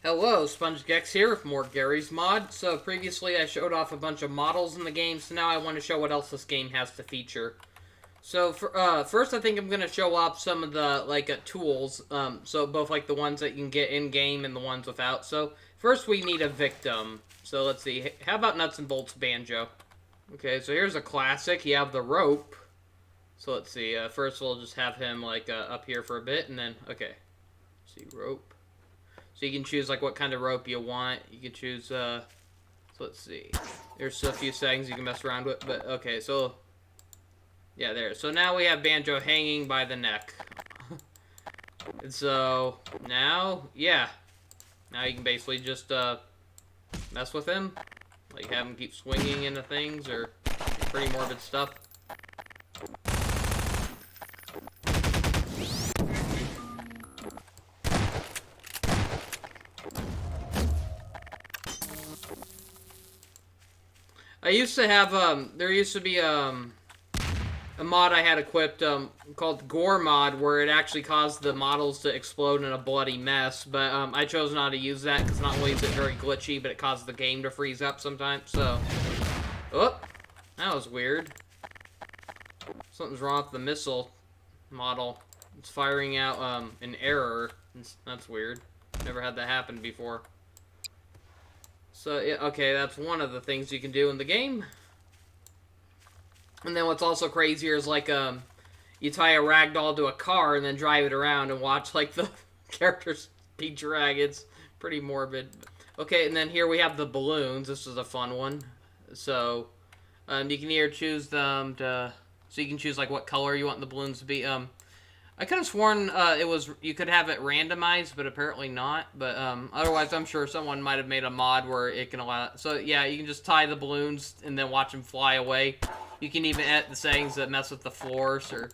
Hello, SpongeGex here with more Garry's Mod. So previously I showed off a bunch of models in the game, so now I want to show what else this game has to feature. So first I think I'm going to show off some of the tools, so both like the ones that you can get in-game and the ones without. So first we need a victim. So let's see, how about Nuts and Bolts Banjo? Okay, so here's a classic. You have the rope. So let's see, first we'll just have him like up here for a bit, and then, okay. Let's see, rope. So you can choose like what kind of rope you want. You can choose, so let's see. There's a few settings you can mess around with, but okay, so, yeah, there. So now we have Banjo hanging by the neck. And so, now, yeah. Now you can basically just, mess with him. Like, have him keep swinging into things, or pretty morbid stuff. I used to have, there used to be, a mod I had equipped, called Gore Mod, where it actually caused the models to explode in a bloody mess, but, I chose not to use that, because not only is it very glitchy, but it causes the game to freeze up sometimes, so... Oh! That was weird. Something's wrong with the missile model. It's firing out, an error. That's weird. Never had that happen before. So, yeah, okay, that's one of the things you can do in the game. And then what's also crazier is, like, you tie a ragdoll to a car and then drive it around and watch, like, the characters be dragged. It's pretty morbid. Okay, and then here we have the balloons. This is a fun one. So, you can either choose them to... So you can choose, like, what color you want the balloons to be. I could have sworn it was you could have it randomized, but apparently not. But otherwise, I'm sure someone might have made a mod where it can allow. So yeah, you can just tie the balloons and then watch them fly away. You can even edit the settings that mess with the floors, or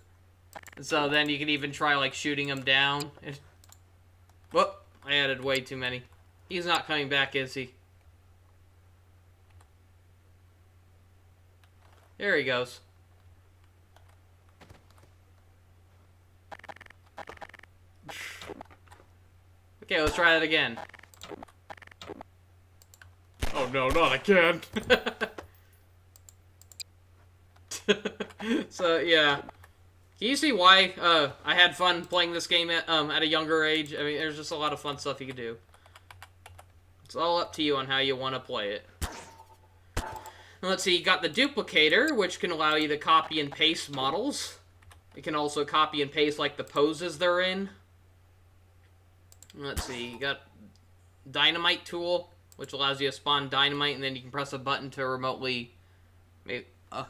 so then you can even try like shooting them down. Whoop! I added way too many. He's not coming back, is he? There he goes. Okay, let's try that again. Oh no, not again! So, yeah. Can you see why I had fun playing this game at a younger age? I mean, there's just a lot of fun stuff you can do. It's all up to you on how you want to play it. Let's see, you got the Duplicator, which can allow you to copy and paste models. It can also copy and paste, like, the poses they're in. Let's see, you got Dynamite Tool, which allows you to spawn dynamite, and then you can press a button to remotely... Oh,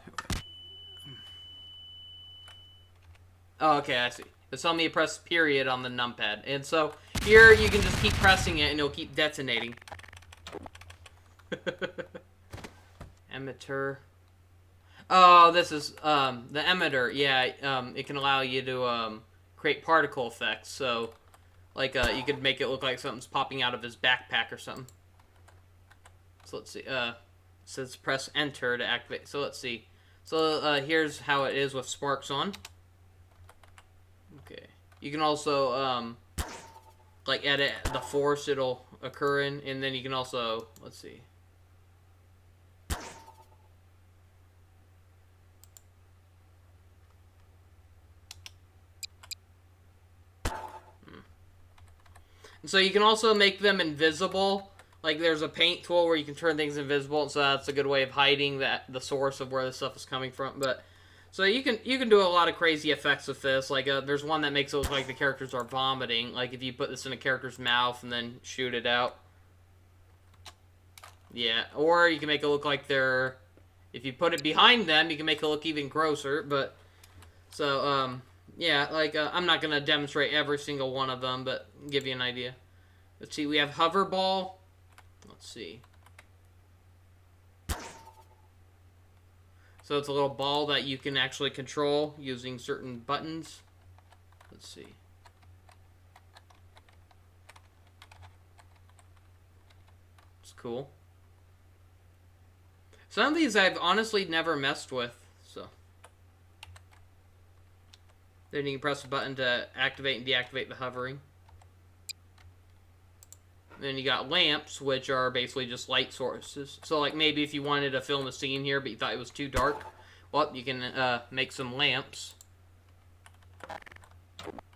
okay, I see. It's telling me to press period on the numpad. And so, here you can just keep pressing it, and it'll keep detonating. Emitter. Oh, this is, the Emitter. Yeah, it can allow you to, create particle effects, so... Like, you could make it look like something's popping out of his backpack or something. So let's see, it says press enter to activate. So let's see. So, here's how it is with sparks on. Okay. You can also, like, edit the force it'll occur in, and then you can also, let's see. And so you can also make them invisible. Like, there's a paint tool where you can turn things invisible, so that's a good way of hiding the source of where the stuff is coming from. But so you can do a lot of crazy effects with this. Like, there's one that makes it look like the characters are vomiting. Like, if you put this in a character's mouth and then shoot it out. Yeah, or you can make it look like they're... If you put it behind them, you can make it look even grosser. But, so, yeah, like, I'm not going to demonstrate every single one of them, but give you an idea. Let's see, we have hover ball. Let's see. So it's a little ball that you can actually control using certain buttons. Let's see. It's cool. Some of these I've honestly never messed with, so. Then you can press a button to activate and deactivate the hovering. then you got lamps, which are basically just light sources. So, like, maybe if you wanted to film a scene here, but you thought it was too dark, well, you can make some lamps.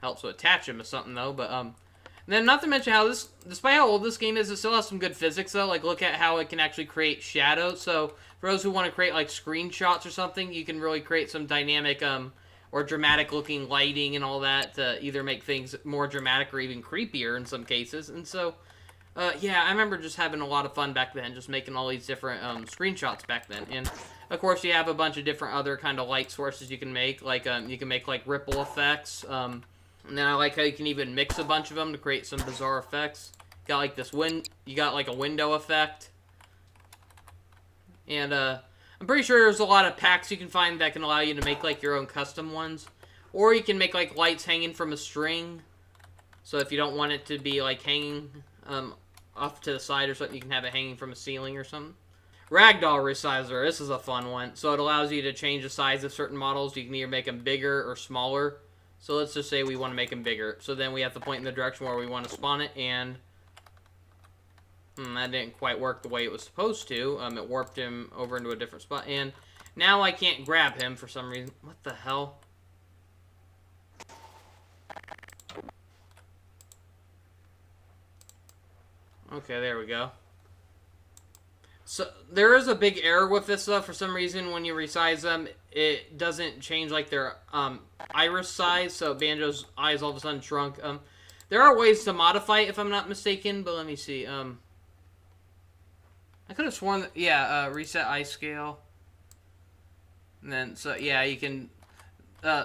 Helps to attach them to something, though, but, then, not to mention how this, despite how old this game is, it still has some good physics, though. Like, look at how it can actually create shadows. So, for those who want to create, like, screenshots or something, you can really create some dynamic, or dramatic-looking lighting and all that to either make things more dramatic or even creepier in some cases. And so, yeah, I remember just having a lot of fun back then, just making all these different screenshots back then. And, of course, you have a bunch of different other kind of light sources you can make. Like, you can make, like, ripple effects, and then I like how you can even mix a bunch of them to create some bizarre effects. Got like this you got like a window effect. And I'm pretty sure there's a lot of packs you can find that can allow you to make like your own custom ones. Or you can make like lights hanging from a string. So if you don't want it to be like hanging off to the side or something, you can have it hanging from a ceiling or something. Ragdoll resizer, this is a fun one. So it allows you to change the size of certain models. You can either make them bigger or smaller. So let's just say we want to make him bigger. So then we have to point in the direction where we want to spawn it, and that didn't quite work the way it was supposed to. It warped him over into a different spot, and now I can't grab him for some reason. What the hell? Okay, there we go. So, there is a big error with this, though. For some reason, when you resize them, it doesn't change, like, their iris size. So, Banjo's eyes all of a sudden shrunk. There are ways to modify it, if I'm not mistaken. But let me see. I could have sworn that, yeah, reset eye scale. And then, so, yeah, you can...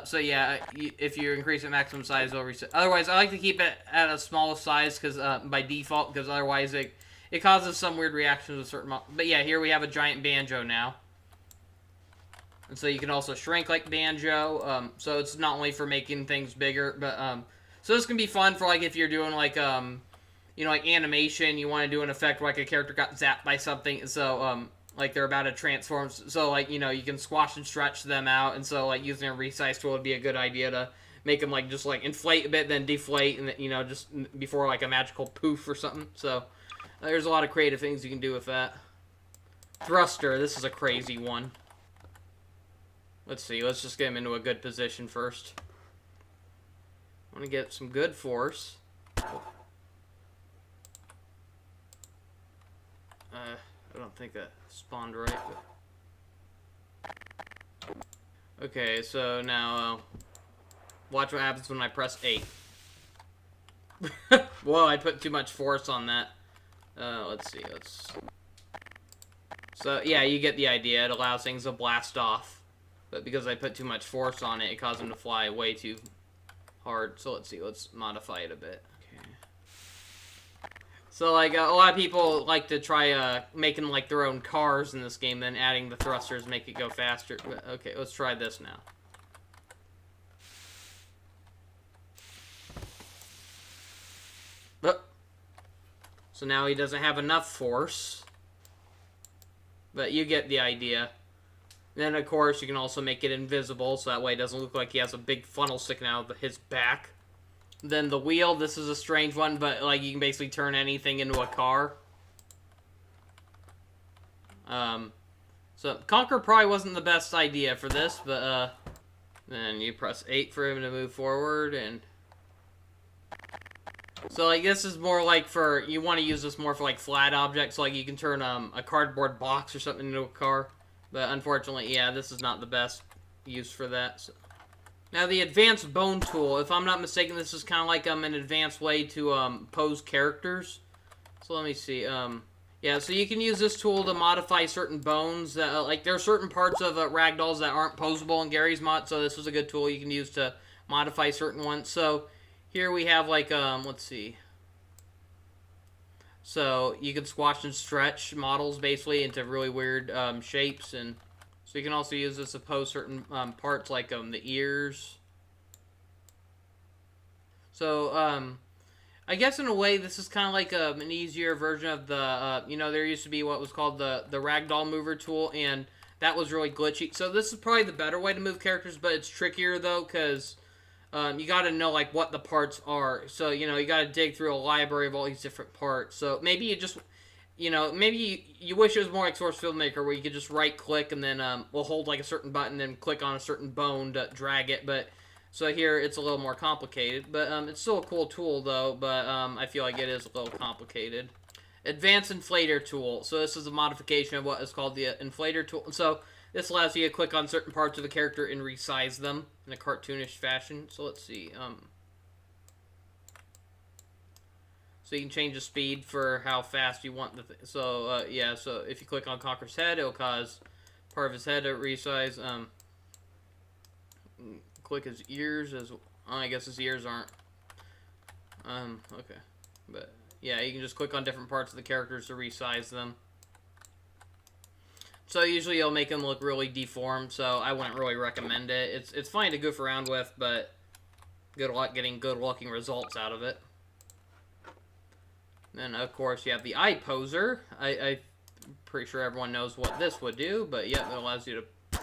so, yeah, if you increase the maximum size, it'll reset. Otherwise, I like to keep it at a small size because by default, because otherwise it causes some weird reactions with certain models. But yeah, here we have a giant Banjo now. And so you can also shrink like Banjo. So it's not only for making things bigger, but so this can be fun for like if you're doing like you know, like animation, you want to do an effect where like a character got zapped by something. So like they're about to transform. So like, you know, you can squash and stretch them out. And so like using a resize tool would be a good idea to make them like just like inflate a bit, then deflate, and you know, just before like a magical poof or something. So there's a lot of creative things you can do with that. Thruster, this is a crazy one. Let's see, let's just get him into a good position first. I want to get some good force. I don't think that spawned right. But... Okay, so now watch what happens when I press 8. Whoa, I put too much force on that. Let's see, So, yeah, you get the idea. It allows things to blast off. But because I put too much force on it, it caused them to fly way too hard. So, let's see, let's modify it a bit. Okay. So, like, a lot of people like to try making, like, their own cars in this game, then adding the thrusters make it go faster. But, okay, let's try this now. So now he doesn't have enough force. But you get the idea. Then, of course, you can also make it invisible, so that way it doesn't look like he has a big funnel sticking out of his back. Then the wheel, this is a strange one, but like you can basically turn anything into a car. So Conquer probably wasn't the best idea for this, but then you press 8 for him to move forward, and... So, like, this is more like for, you want to use this more for, like, flat objects, like you can turn a cardboard box or something into a car. But, unfortunately, yeah, this is not the best use for that. So. Now, the Advanced Bone Tool, if I'm not mistaken, this is kind of like an advanced way to pose characters. So, let me see. Yeah, so you can use this tool to modify certain bones. Like, there are certain parts of ragdolls that aren't posable in Garry's mod, so this is a good tool you can use to modify certain ones. So... Here we have, like, let's see. So, you can squash and stretch models, basically, into really weird shapes. And so you can also use this to pose certain parts, like the ears. So, I guess in a way, this is kind of like an easier version of the, you know, there used to be what was called the Ragdoll Mover tool, and that was really glitchy. So, this is probably the better way to move characters, but it's trickier, though, because... you got to know like what the parts are. So you know you got to dig through a library of all these different parts. So maybe you just, you know, maybe you wish it was more like Source Filmmaker where you could just right click and then we'll hold like a certain button and click on a certain bone to drag it. But so here it's a little more complicated, but it's still a cool tool though. But I feel like it is a little complicated. Advanced Inflator Tool. So this is a modification of what is called the Inflator Tool. So this allows you to click on certain parts of the character and resize them in a cartoonish fashion. So let's see. So you can change the speed for how fast you want the thing. So yeah. So if you click on Conker's head, it'll cause part of his head to resize. Click his ears as. I guess his ears aren't. Okay, but yeah, you can just click on different parts of the characters to resize them. So usually you'll make them look really deformed, so I wouldn't really recommend it. It's fine to goof around with, but good luck getting good looking results out of it. Then of course you have the eye poser. I'm pretty sure everyone knows what this would do, but yeah, it allows you to.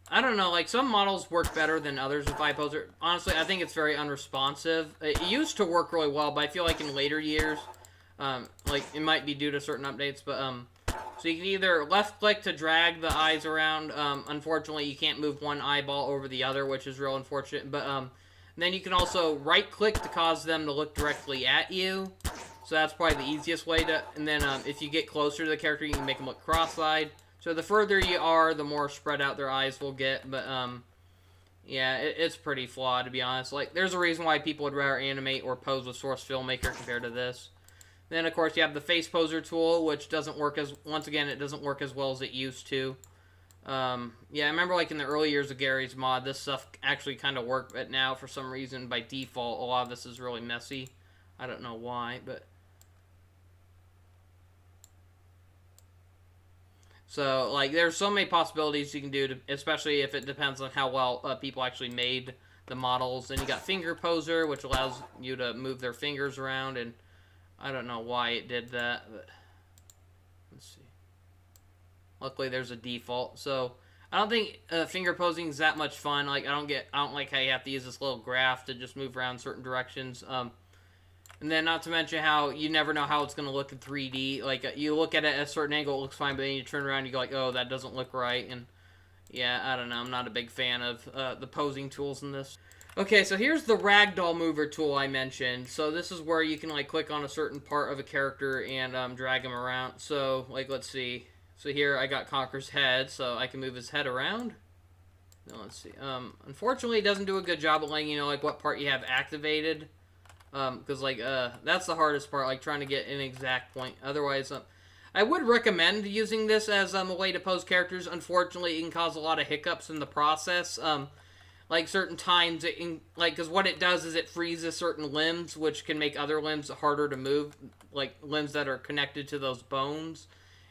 I don't know, like some models work better than others with eye poser. Honestly, I think it's very unresponsive. It used to work really well, but I feel like in later years, like it might be due to certain updates, but so you can either left-click to drag the eyes around. Unfortunately, you can't move one eyeball over the other, which is real unfortunate. But then you can also right-click to cause them to look directly at you. So that's probably the easiest way to... And then if you get closer to the character, you can make them look cross-eyed. So the further you are, the more spread out their eyes will get. But yeah, it's pretty flawed, to be honest. Like, there's a reason why people would rather animate or pose with Source Filmmaker compared to this. Then, of course, you have the Face Poser tool, which doesn't work as... Once again, it doesn't work as well as it used to. Yeah, I remember, like, in the early years of Garry's mod, this stuff actually kind of worked, but now, for some reason, by default, a lot of this is really messy. I don't know why, but... So, like, there's so many possibilities you can do, especially if it depends on how well people actually made the models. Then you got Finger Poser, which allows you to move their fingers around, and... I don't know why it did that, but let's see. Luckily, there's a default. So I don't think finger posing is that much fun. Like I don't like how you have to use this little graph to just move around certain directions. And then not to mention how you never know how it's going to look in 3D. Like you look at it at a certain angle, it looks fine, but then you turn around, and you go like, oh, that doesn't look right. And yeah, I don't know. I'm not a big fan of the posing tools in this. Okay, so here's the Ragdoll Mover tool I mentioned. So this is where you can like click on a certain part of a character and drag him around. So like let's see. So here I got Conker's head, so I can move his head around. Now let's see. Unfortunately, it doesn't do a good job of letting you know like what part you have activated. Because like that's the hardest part, like trying to get an exact point. Otherwise, I would recommend using this as a way to pose characters. Unfortunately, it can cause a lot of hiccups in the process. Like certain times, because what it does is it freezes certain limbs, which can make other limbs harder to move, like limbs that are connected to those bones.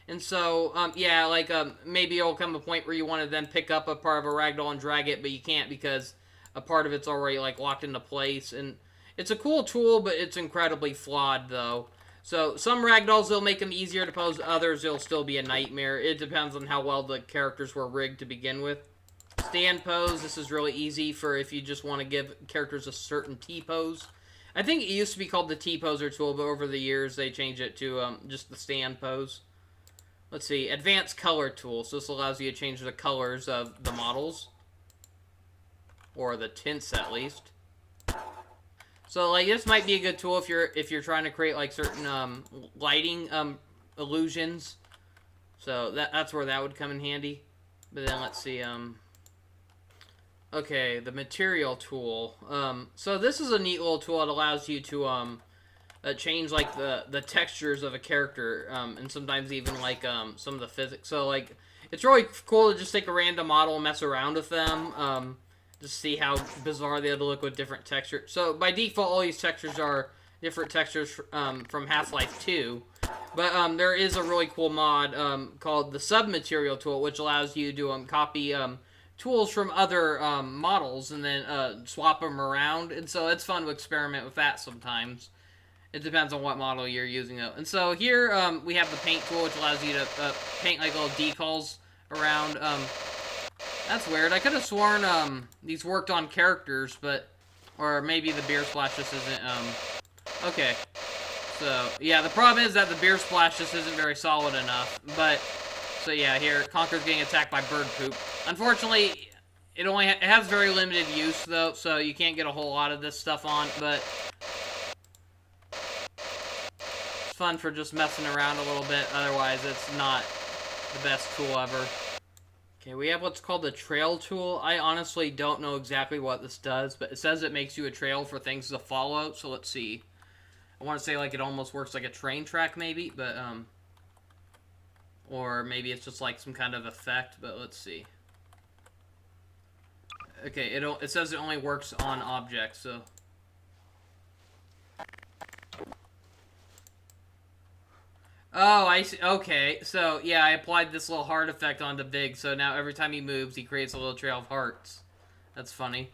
And so, yeah, like maybe it'll come a point where you want to then pick up a part of a ragdoll and drag it, but you can't because a part of it's already like locked into place. And it's a cool tool, but it's incredibly flawed though. So some ragdolls will make them easier to pose, others it'll still be a nightmare. It depends on how well the characters were rigged to begin with. Stand pose, this is really easy for if you just want to give characters a certain T-pose. I think it used to be called the T-poser tool, but over the years they changed it to just the stand pose. Let's see, advanced color tool. So this allows you to change the colors of the models. Or the tints at least. So like this might be a good tool if you're trying to create like certain lighting illusions. So that's where that would come in handy. But then let's see, okay, the material tool. So this is a neat little tool. It allows you to change like the textures of a character, and sometimes even like some of the physics. So like it's really cool to just take a random model and mess around with them, just see how bizarre they look with different textures. So by default, all these textures are different textures from Half-Life 2. But there is a really cool mod called the Submaterial tool, which allows you to copy tools from other models and then swap them around. And so it's fun to experiment with that sometimes. It depends on what model you're using though. And so here we have the paint tool, which allows you to paint like little decals around That's weird. I could have sworn, these worked on characters, but... Or maybe the beer splash just isn't, Okay. So, yeah, the problem is that the beer splash just isn't very solid enough. But, so yeah, here, Conker's getting attacked by bird poop. Unfortunately, it has very limited use, though, so you can't get a whole lot of this stuff on, but... It's fun for just messing around a little bit, otherwise it's not the best tool ever. Okay, we have what's called the trail tool. I honestly don't know exactly what this does, but it says it makes you a trail for things to follow, so let's see. I want to say, like, it almost works like a train track, maybe, but, or maybe it's just, like, some kind of effect, but let's see. Okay, it says it only works on objects, so... Oh, I see. Okay, so, yeah, I applied this little heart effect onto Big, so now every time he moves, he creates a little trail of hearts. That's funny.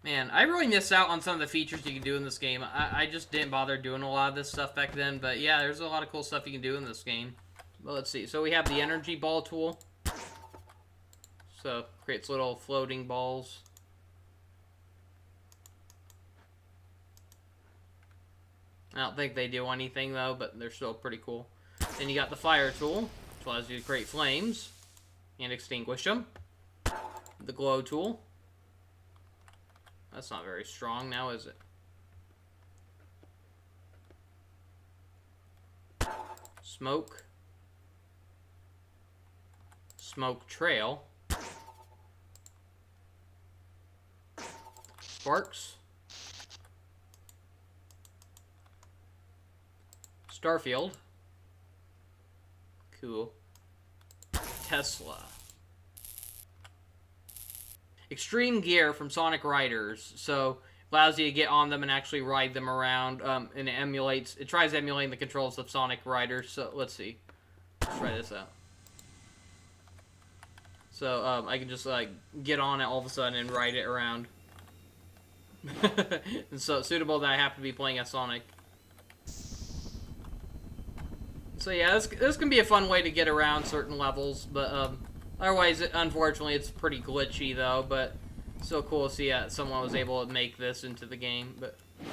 Man, I really missed out on some of the features you can do in this game. I just didn't bother doing a lot of this stuff back then, but yeah, there's a lot of cool stuff you can do in this game. Well, let's see. So we have the energy ball tool. So, creates little floating balls. I don't think they do anything, though, but they're still pretty cool. Then you got the fire tool, which allows you to create flames and extinguish them. The glow tool. That's not very strong now, is it? Smoke. Smoke trail. Sparks. Starfield. Cool. Tesla. Extreme gear from Sonic Riders. So, allows you to get on them and actually ride them around. And it tries emulating the controls of Sonic Riders. So, let's see. Let's try this out. So, I can just, like, get on it all of a sudden and ride it around. And so, suitable that I have to be playing as Sonic. So yeah, this can be a fun way to get around certain levels, but otherwise, unfortunately, it's pretty glitchy though. But so cool to see someone was able to make this into the game. But it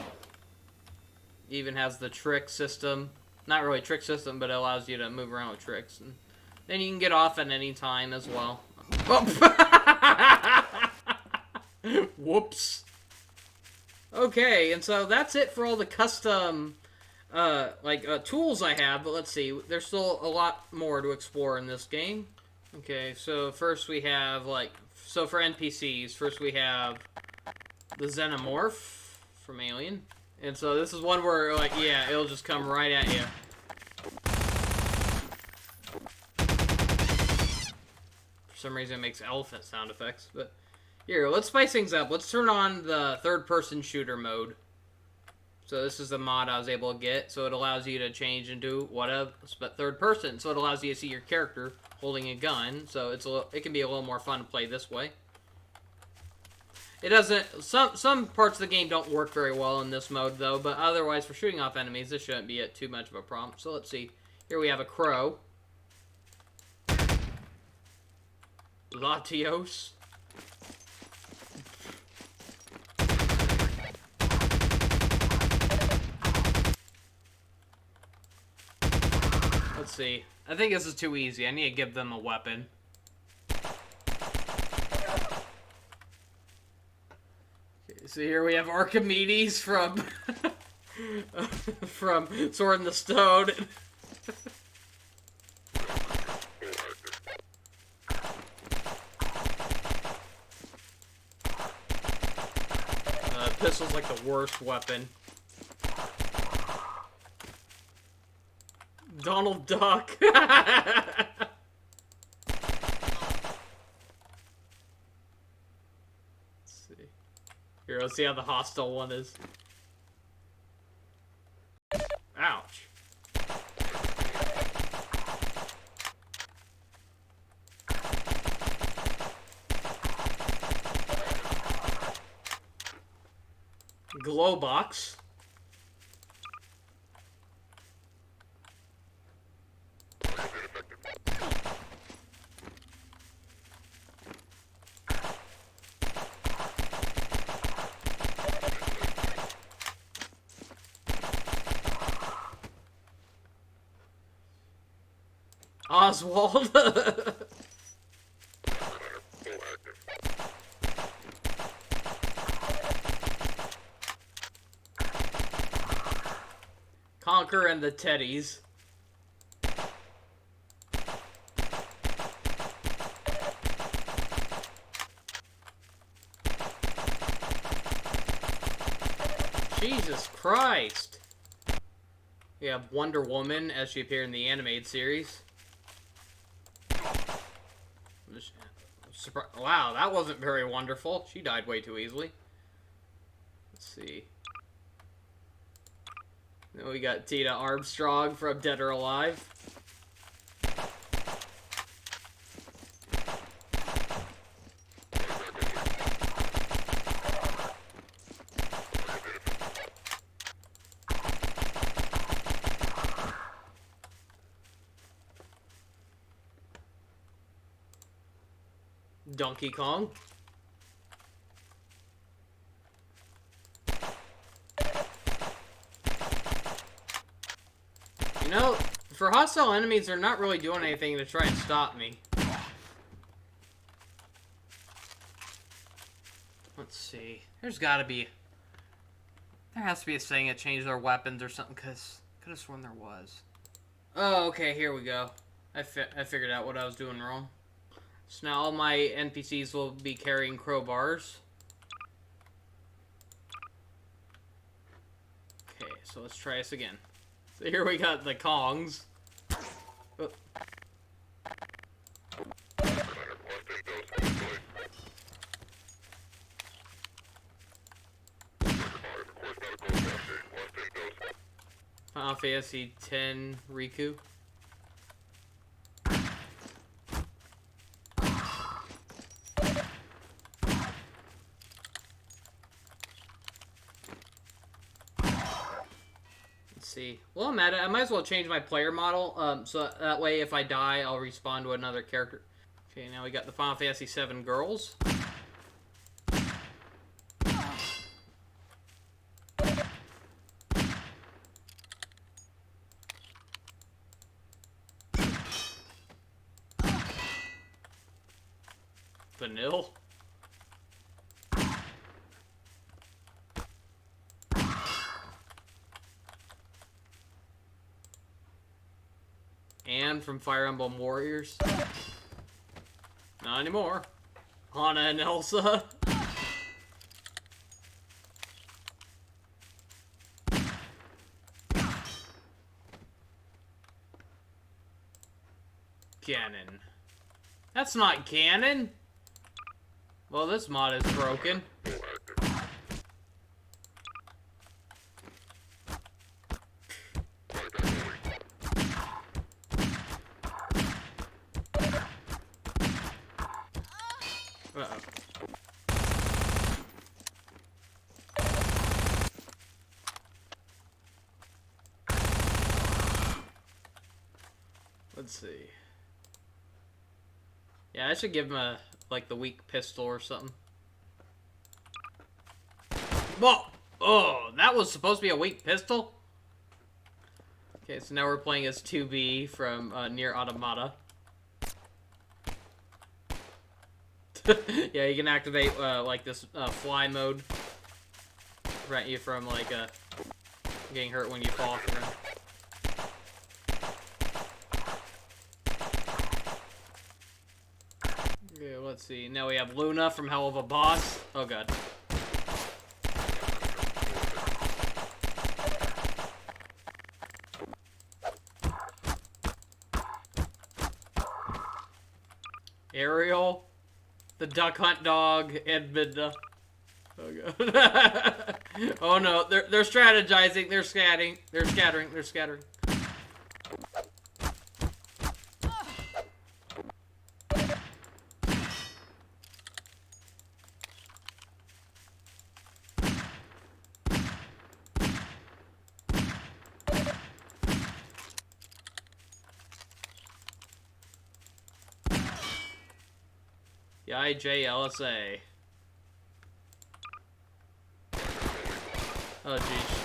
even has the trick system, not really trick system, but it allows you to move around with tricks, and then you can get off at any time as well. Whoops. Okay, and so that's it for all the custom. Tools I have, but let's see. There's still a lot more to explore in this game. Okay, so first we have, so for NPCs, first we have the Xenomorph from Alien. And so this is one where, yeah, it'll just come right at you. For some reason it makes elephant sound effects, but here, let's spice things up. Let's turn on the third-person shooter mode. So this is the mod I was able to get. So it allows you to change into whatever, but third person. So it allows you to see your character holding a gun. So it can be a little more fun to play this way. It doesn't. Some parts of the game don't work very well in this mode though. But otherwise, for shooting off enemies, this shouldn't be too much of a problem. So let's see. Here we have a crow. Latios. Let's see. I think this is too easy. I need to give them a weapon. Okay, so here we have Archimedes from from Sword in the Stone. Pistol's like the worst weapon. Donald Duck. Let's see. Here, let's see how the hostile one is. Ouch. Glowbox. Oswald. Conker and the Teddies. Jesus Christ. We have Wonder Woman as she appeared in the animated series. Wow, that wasn't very wonderful. She died way too easily. Let's see. Then we got Tina Armstrong from Dead or Alive. Donkey Kong. You know, for hostile enemies, they're not really doing anything to try and stop me. Let's see. There has to be a saying that changed their weapons or something, because I could have sworn there was. Oh, okay, here we go. I figured out what I was doing wrong. So now all my NPCs will be carrying crowbars. Okay, so let's try this again. So here we got the Kongs. Oh. Final Fantasy X Riku. See. Well, I'm at it. I might as well change my player model, so that way if I die, I'll respawn to another character. Okay, now we got the Final Fantasy VII girls. Vanille. And from Fire Emblem Warriors. Not anymore. Anna and Elsa. Ganon. That's not Ganon. Well, this mod is broken. Let's see. Yeah, I should give him like the weak pistol or something. Whoa! Oh, that was supposed to be a weak pistol? Okay, so now we're playing as 2B from Nier Automata. Yeah, you can activate like this fly mode. Prevent you from like getting hurt when you fall off the ground. Okay, let's see. Now we have Luna from Hell of a Boss. Oh god. Ariel, the Duck Hunt Dog, and Midna. Oh god. Oh no, they're strategizing. They're scattering. They're scattering. They're scattering. The IJLSA. Oh, jeez.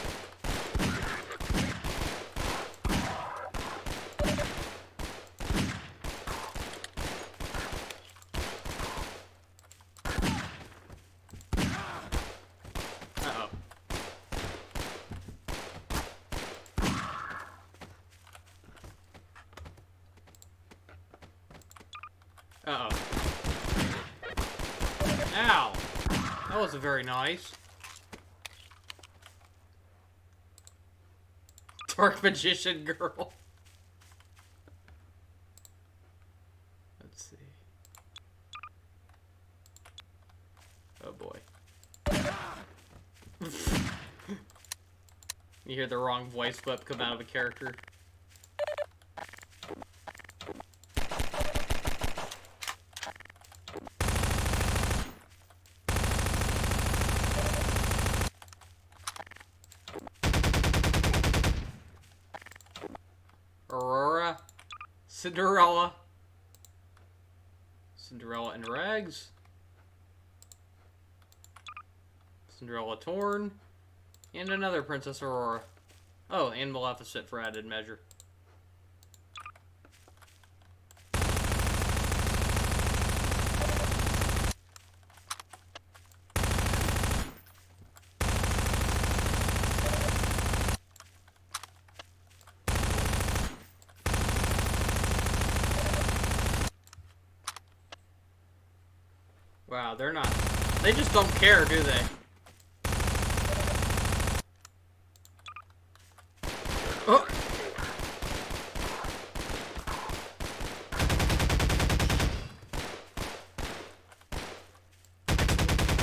Uh-oh. Ow! That wasn't very nice. Dark Magician Girl. Let's see. Oh boy. You hear the wrong voice clip come out of a character. Aurora. Cinderella. Cinderella and Rags. Cinderella Torn. And another Princess Aurora. Oh, and Maleficent for added measure. Wow, they're not... They just don't care, do they? Oh!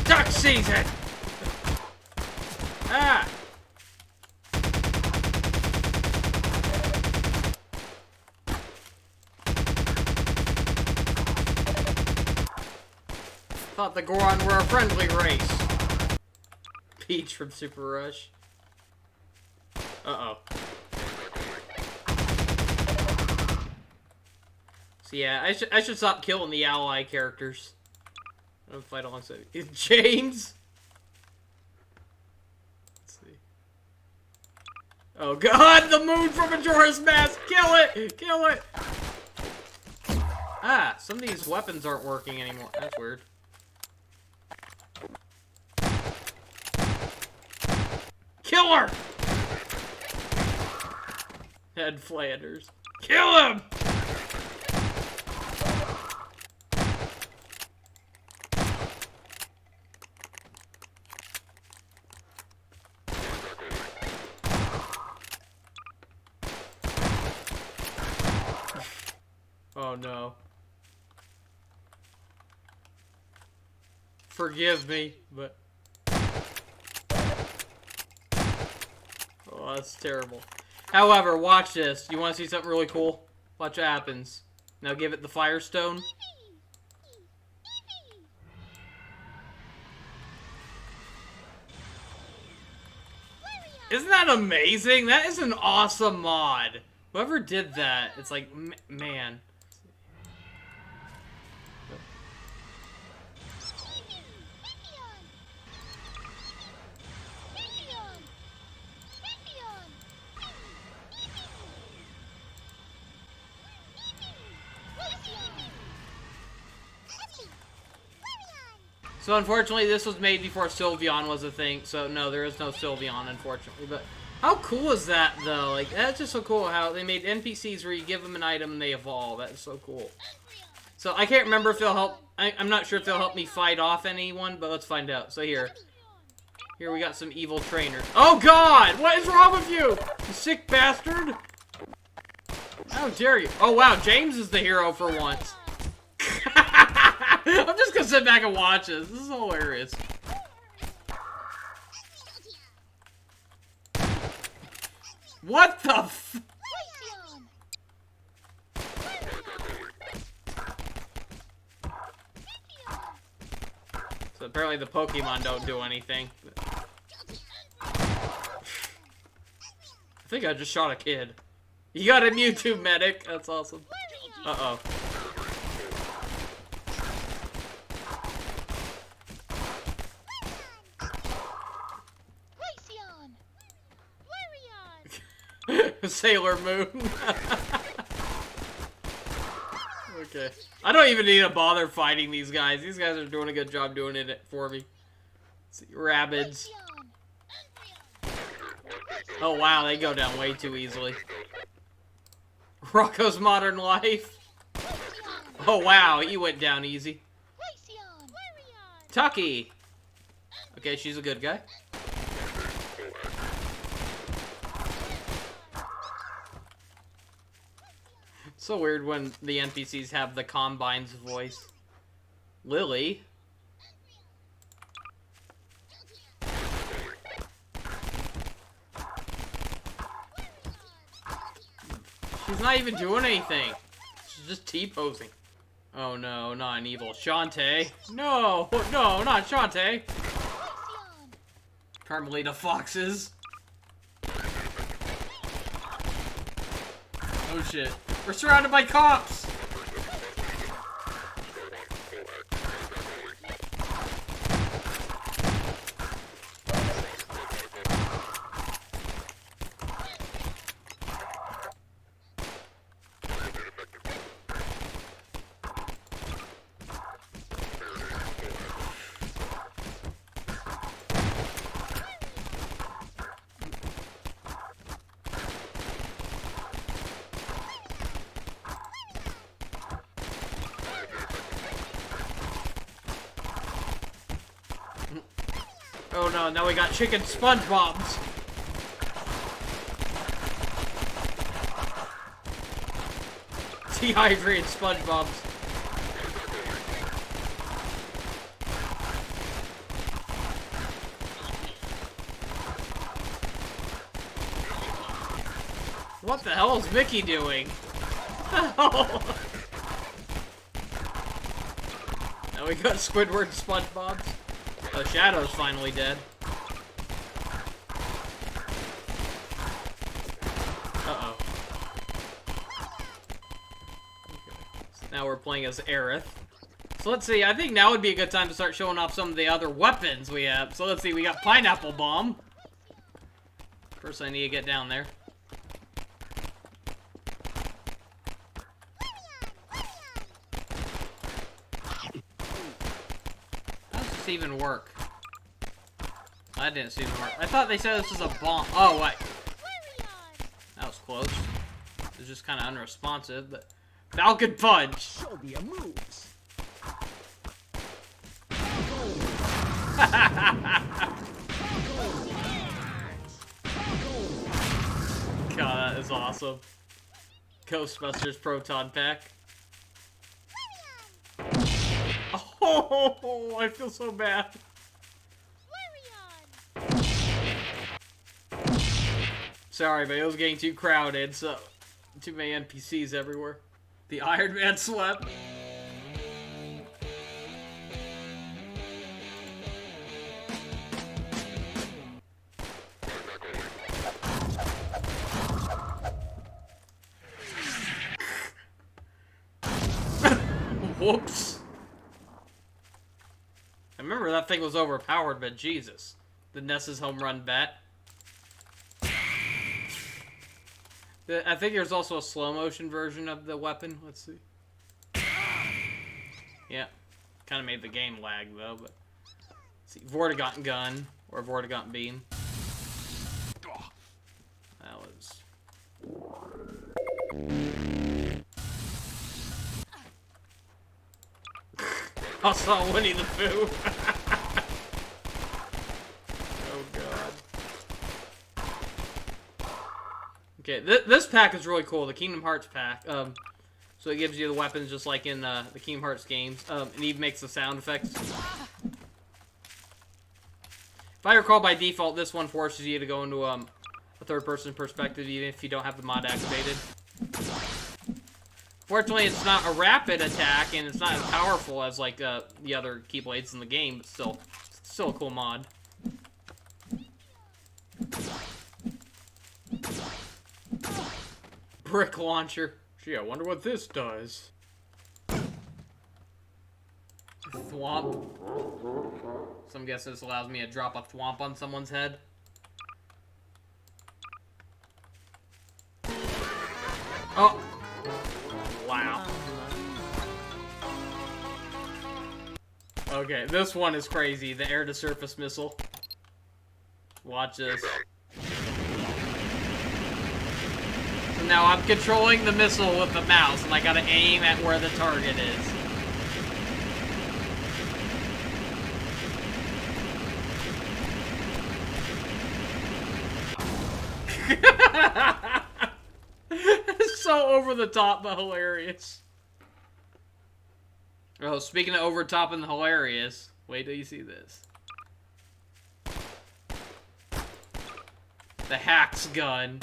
Duck season! Ah! Thought the Goron were a friendly race. Peach from Super Rush. Uh-oh. So yeah, I should stop killing the ally characters. I don't fight alongside James. Let's see. Oh god, the moon from Majora's Mask! Kill it! Kill it! Ah, some of these weapons aren't working anymore. That's weird. Kill her! Head Flanders. Kill him! Oh no. Forgive me, but... Oh, that's terrible. However, watch this. You want to see something really cool? Watch what happens. Now give it the Firestone. Isn't that amazing? That is an awesome mod. Whoever did that, it's like, man. So unfortunately, this was made before Sylveon was a thing. So no, there is no Sylveon, unfortunately. But how cool is that, though? Like, that's just so cool how they made NPCs where you give them an item and they evolve. That is so cool. So I can't remember if they'll help. I'm not sure if they'll help me fight off anyone, but let's find out. So here we got some evil trainers. Oh God, what is wrong with you, you sick bastard? How dare you? Oh wow, James is the hero for once. I'm just gonna sit back and watch this. This is hilarious. What the f- So apparently the Pokemon don't do anything. I think I just shot a kid. You got a Mewtwo medic. That's awesome. Uh-oh. Sailor Moon. Okay. I don't even need to bother fighting these guys. These guys are doing a good job doing it for me. Let's see, Rabbids. Oh wow, they go down way too easily. Rocco's Modern Life. Oh wow, he went down easy. Tucky. Okay, she's a good guy. It's so weird when the NPCs have the Combine's voice. Lily. She's not even doing anything. She's just T-posing. Oh no, not an evil Shantae. No, no, not Shantae. Carmelita Foxes. Oh shit. We're surrounded by cops! Oh no, now we got chicken SpongeBobs. Dehydrated SpongeBobs. What the hell is Mickey doing? Now we got Squidward and SpongeBob's. Oh, Shadow's finally dead. Uh-oh. Okay. So now we're playing as Aerith. So let's see, I think now would be a good time to start showing off some of the other weapons we have. So let's see, we got Pineapple Bomb. First I need to get down there. Even work? That didn't seem to work. I thought they said this was a bomb. Oh, wait. That was close. It was just kind of unresponsive, but... Falcon Punch! Show me your moves! God, that is awesome. Ghostbusters Proton Pack. Oh, I feel so bad. Sorry, but it was getting too crowded, so too many NPCs everywhere. The Iron Man swept. Whoops. I remember that thing was overpowered, but Jesus. The Ness's home run bat. I think there's also a slow motion version of the weapon. Let's see. Yeah. Kind of made the game lag, though, but... Let's see. Vortigaunt gun. Or Vortigaunt beam. That was... I saw Winnie the Pooh. Oh god. Okay, this pack is really cool. The Kingdom Hearts pack. So it gives you the weapons just like in the Kingdom Hearts games. And even makes the sound effects. If I recall, by default, this one forces you to go into a third-person perspective, even if you don't have the mod activated. Fortunately, it's not a rapid attack, and it's not as powerful as, like, the other Keyblades in the game, but still a cool mod. Brick launcher. Gee, I wonder what this does. Thwomp. So I'm guessing this allows me to drop a thwomp on someone's head. Oh! Wow. Okay, this one is crazy. The air-to-surface missile. Watch this. So now I'm controlling the missile with the mouse, and I gotta aim at where the target is. It's so over the top but hilarious. Oh, speaking of over top and hilarious, wait till you see this. The Hacks gun.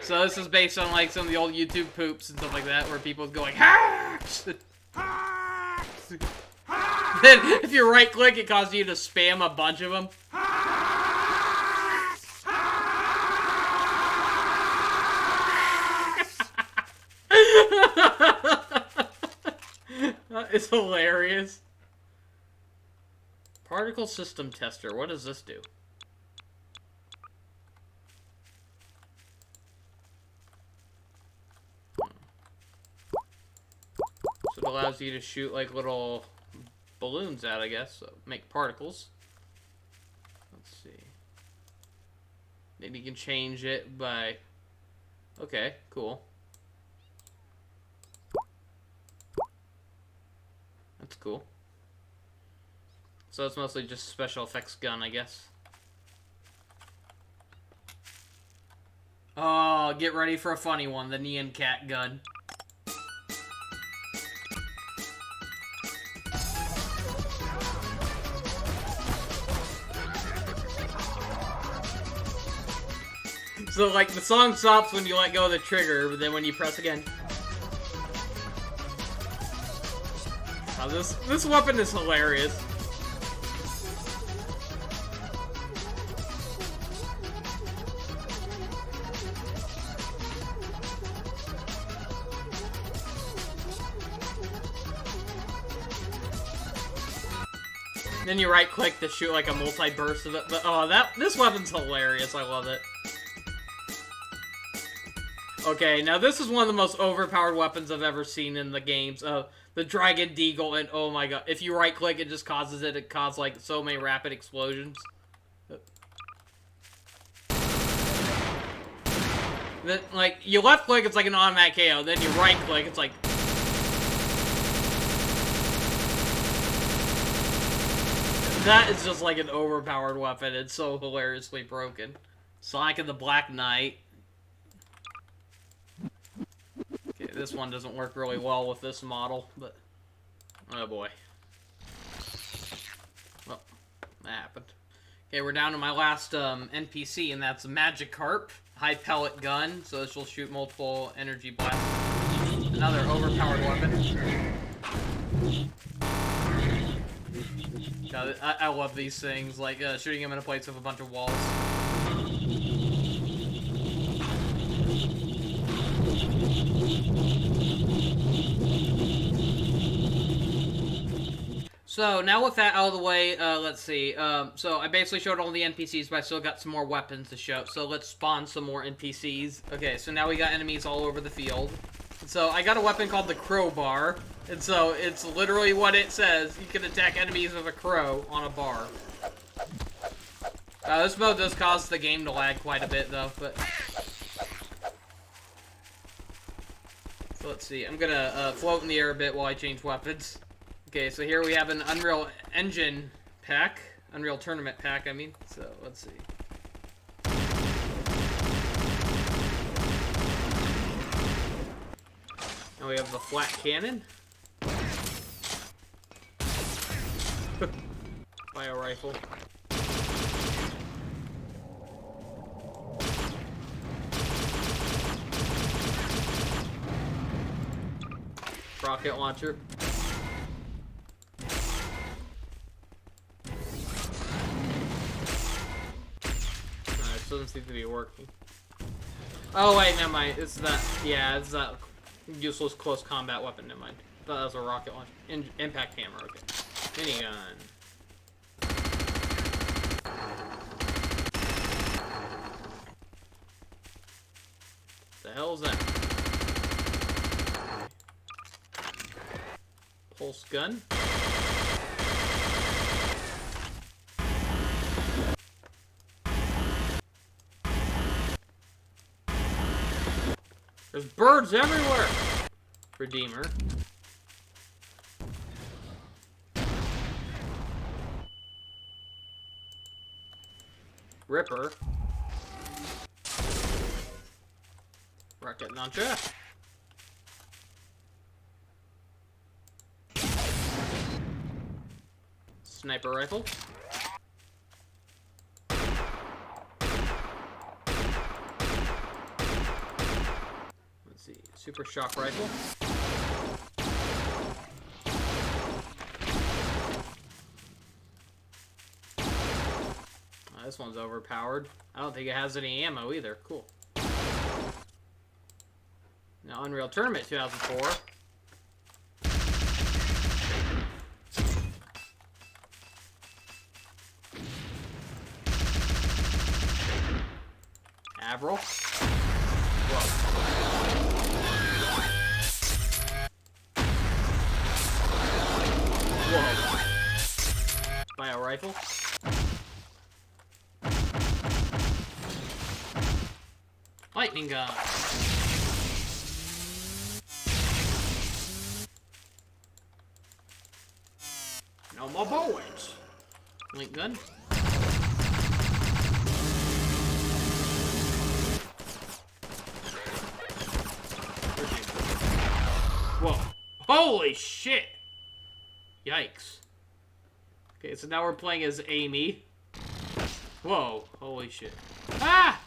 So this is based on like some of the old YouTube poops and stuff like that, where people go like, Hacks! Hacks! Then if you right click, it causes you to spam a bunch of them. It's hilarious. Particle system tester. What does this do? So it allows you to shoot like little balloons out, I guess. So make particles. Let's see. Maybe you can change it by... Okay, cool. That's cool. So it's mostly just special effects gun, I guess. Oh, get ready for a funny one. The Neon Cat gun. So, like, the song stops when you let go of the trigger, but then when you press again... Oh, this weapon is hilarious. Then you right click to shoot like a multi-burst of it. But oh, this weapon's hilarious. I love it. Okay, now this is one of the most overpowered weapons I've ever seen in the games. The Dragon Deagle, and oh my god, if you right click, it just causes it to cause like so many rapid explosions. Then, like, you left click, it's like an automatic KO. Then you right click, it's like... That is just like an overpowered weapon. It's so hilariously broken. Sonic and the Black Knight. Okay, this one doesn't work really well with this model, but... Oh boy. Well, that happened. Okay, we're down to my last NPC, and that's Magikarp. High pellet gun, so this will shoot multiple energy blasts. Another overpowered weapon. God, I love these things, like shooting them in a place with a bunch of walls. So, now with that out of the way, let's see. So, I basically showed all the NPCs, but I still got some more weapons to show. So, let's spawn some more NPCs. Okay, so now we got enemies all over the field. So, I got a weapon called the Crowbar. And so, it's literally what it says. You can attack enemies with a crow on a bar. This mode does cause the game to lag quite a bit, though, but... So, let's see. I'm gonna float in the air a bit while I change weapons. Okay, so here we have an Unreal Engine pack. Unreal Tournament pack, I mean. So, let's see. Now we have the flat cannon. Bio rifle. Rocket launcher. Doesn't seem to be working. Oh wait, never mind. It's that. Yeah, it's that useless close combat weapon. Never mind. I thought that was a rocket launcher. Impact hammer. Okay. Minigun. The hell is that? Pulse gun. There's birds everywhere! Redeemer. Ripper. Rocket launcher. Sniper rifle. Let's see. Super shock rifle. This one's overpowered. I don't think it has any ammo either. Cool. Now, Unreal Tournament 2004. Avril. Whoa. Whoa. Bio rifle. Lightning gun. No more bullets. Link gun. Whoa. Holy shit. Yikes. Okay, so now we're playing as Amy. Whoa. Holy shit. Ah!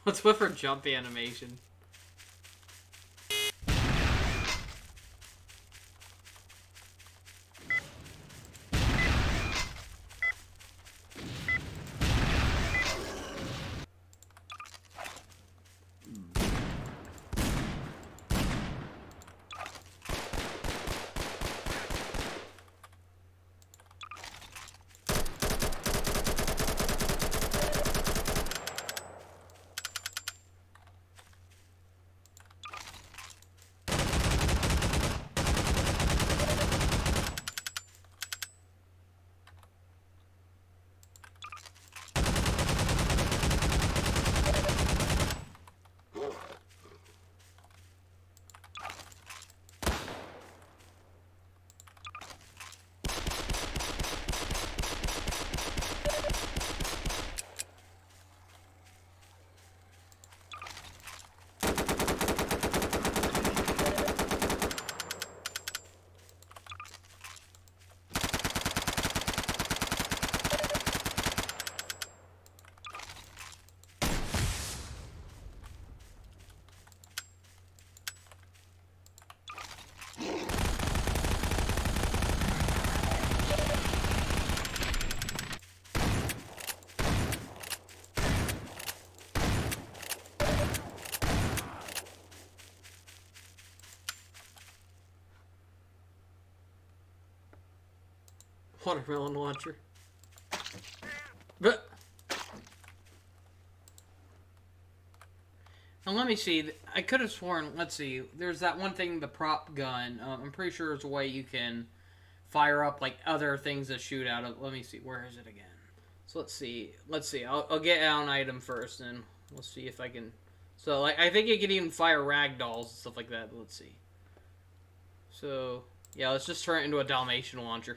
What's with her jump animation? Watermelon launcher. But now let me see. I could have sworn. Let's see. There's that one thing, the prop gun. I'm pretty sure there's a way you can fire up like other things that shoot out of. Let me see. Where is it again? So let's see. Let's see. I'll get out an item first, and we'll see if I can. So like I think you can even fire ragdolls and stuff like that. But let's see. So yeah, let's just turn it into a Dalmatian launcher.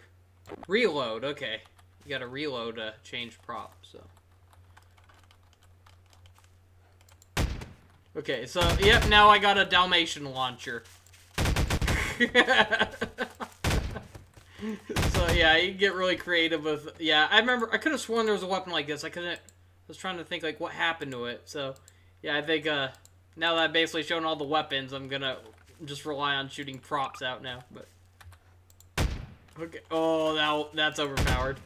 Reload, okay. You gotta reload to change prop, so. Okay, so, yep, now I got a Dalmatian launcher. So yeah, you can get really creative with. Yeah, I remember. I could have sworn there was a weapon like this. I couldn't. I was trying to think like what happened to it. So yeah, I think now that I've basically shown all the weapons, I'm gonna just rely on shooting props out now. But okay. Oh, that's overpowered.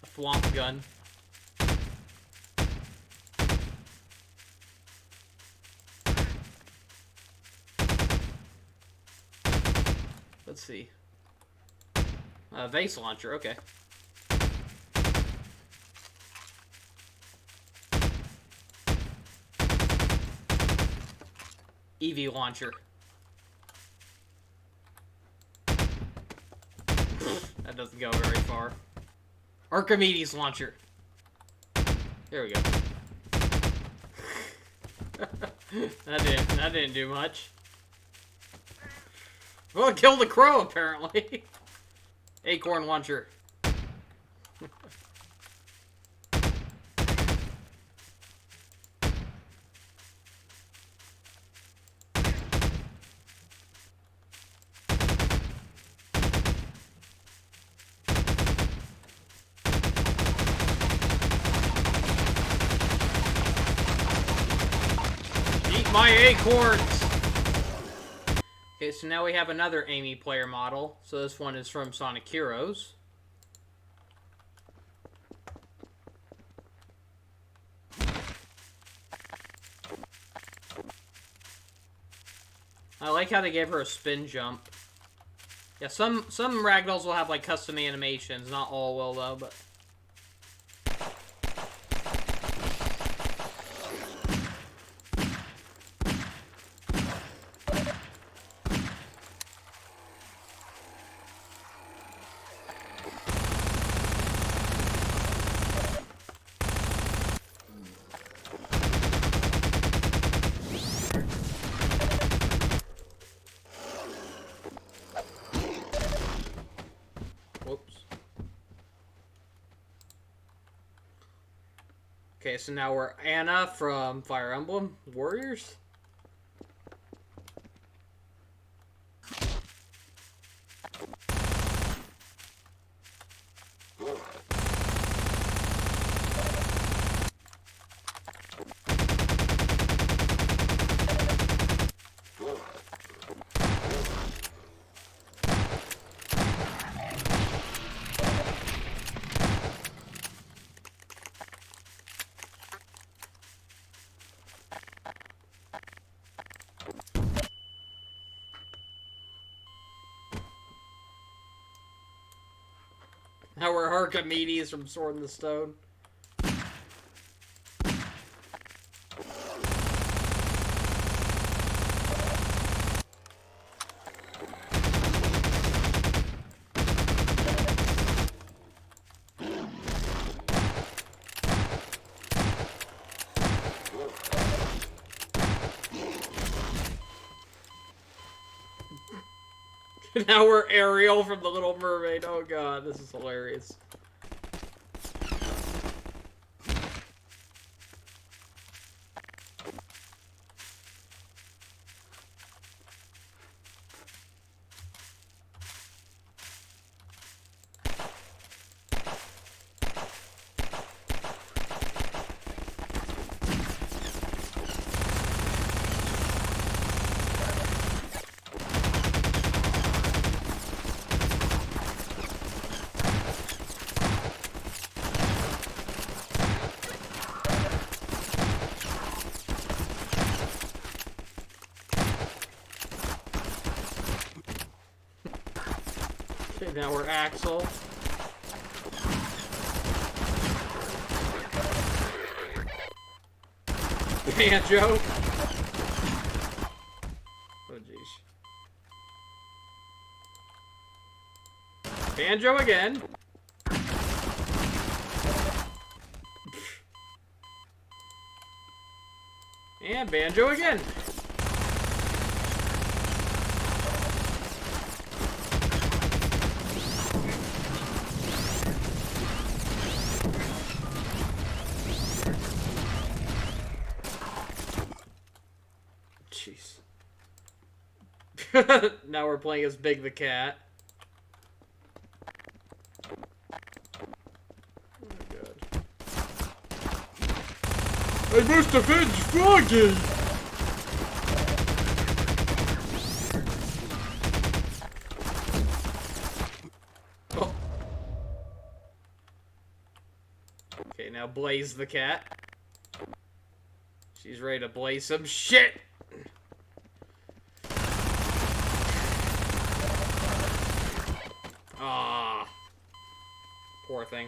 A thwomp gun. Let's see. Vase launcher, okay. EV launcher. That doesn't go very far. Archimedes launcher. There we go. That didn't do much. Well, it killed the crow, apparently. Acorn launcher. Eat my acorns! Okay, so now we have another Amy player model. So this one is from Sonic Heroes. I like how they gave her a spin jump. Yeah, some ragdolls will have like custom animations. Not all will though, but. Okay, so now we're Anna from Fire Emblem Warriors. Now we're Archimedes from Sword in the Stone. Now we're Ariel from The Little Mermaid. Oh god, this is hilarious. Okay, now we're Axel. Banjo. Oh jeez. Banjo again. And Banjo again. Jeez. Now we're playing as Big the Cat. I must avenge Froggy! Oh. Okay, now Blaze the cat. She's ready to blaze some shit! Ah, poor thing.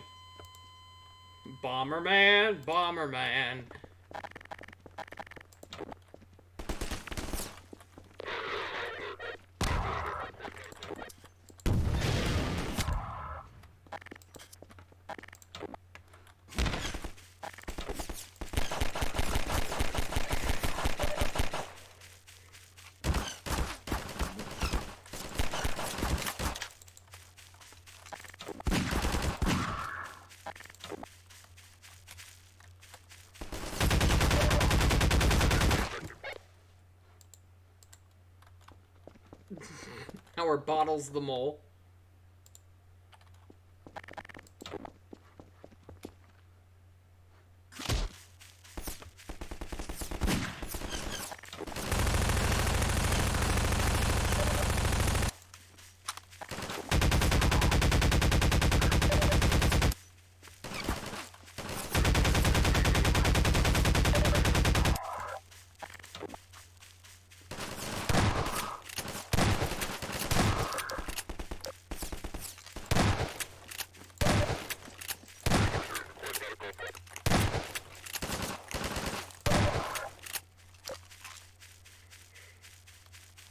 Bomberman, Bomberman. Now we're Bottles the Mole.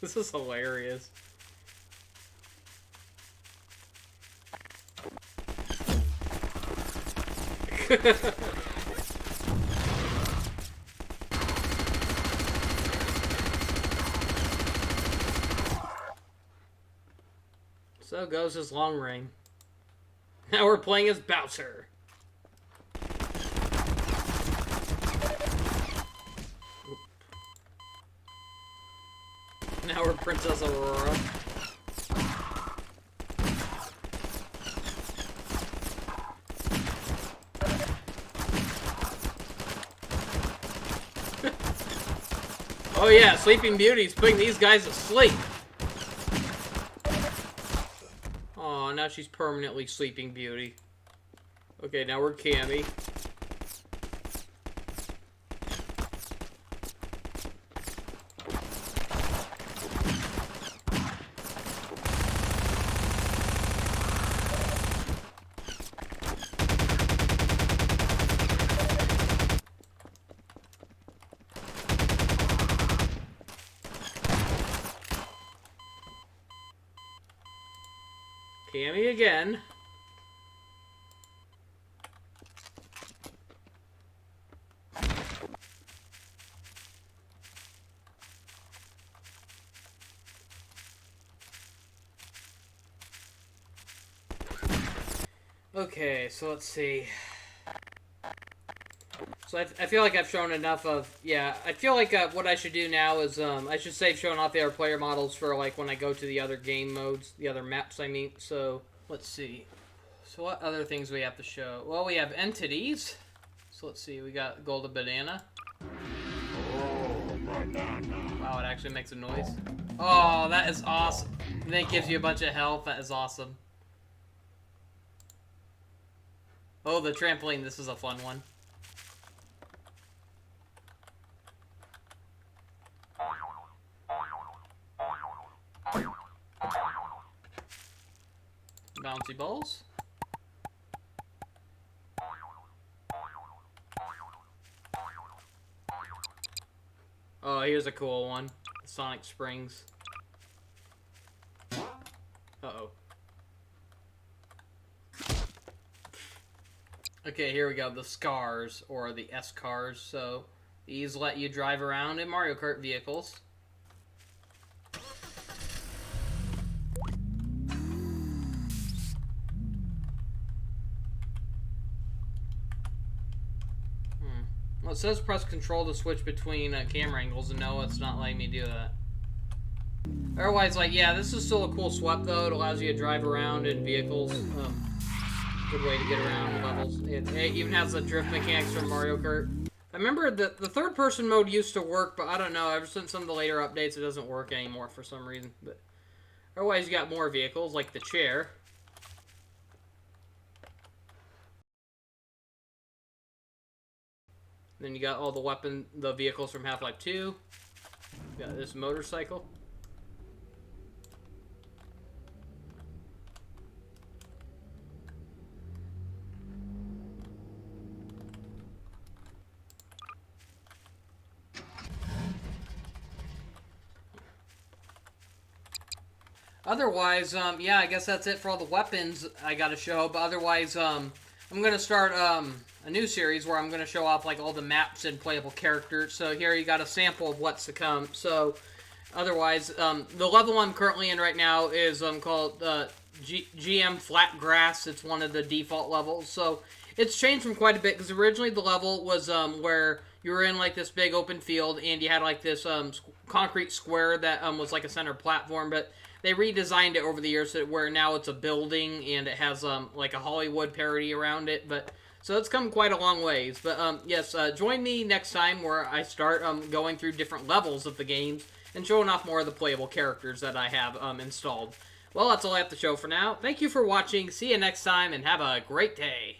This is hilarious. So goes his long ring. Now we're playing as Bowser. Now we're Princess Aurora. Oh yeah, Sleeping Beauty's putting these guys to sleep. Oh, now she's permanently Sleeping Beauty. Okay, now we're Cammy. Cammy again. Okay, so let's see. So I feel like I've shown enough of, yeah, I feel like what I should do now is, I should save showing off the other player models for, like, when I go to the other game modes, the other maps, I mean. So, let's see. So what other things we have to show? Well, we have entities. So let's see, we got Golden Banana. Wow, it actually makes a noise. Oh, that is awesome. And then it gives you a bunch of health, that is awesome. Oh, the trampoline, this is a fun one. Bouncy balls. Oh, here's a cool one. Sonic Springs. Uh-oh. Okay, here we go. The Scars, or the S-Cars. So, these let you drive around in Mario Kart vehicles. Well, it says press control to switch between camera angles, and no, it's not letting me do that. Otherwise, like, yeah, this is still a cool swap, though. It allows you to drive around in vehicles. Good way to get around levels. It even has the drift mechanics from Mario Kart. I remember the third-person mode used to work, but I don't know. Ever since some of the later updates, it doesn't work anymore for some reason. But otherwise, you got more vehicles, like the chair. Then you got all the vehicles from Half-Life 2. You got this motorcycle. Otherwise, yeah, I guess that's it for all the weapons I gotta show. But otherwise, I'm gonna start a new series where I'm gonna show off like all the maps and playable characters. So here you got a sample of what's to come. So otherwise, the level I'm currently in right now is called GM Flat Grass. It's one of the default levels. So it's changed from quite a bit because originally the level was where you were in like this big open field and you had like this concrete square that was like a center platform, but they redesigned it over the years where now it's a building and it has like a Hollywood parody around it. But so it's come quite a long ways. But yes, join me next time where I start going through different levels of the games and showing off more of the playable characters that I have installed. Well, that's all I have to show for now. Thank you for watching. See you next time and have a great day.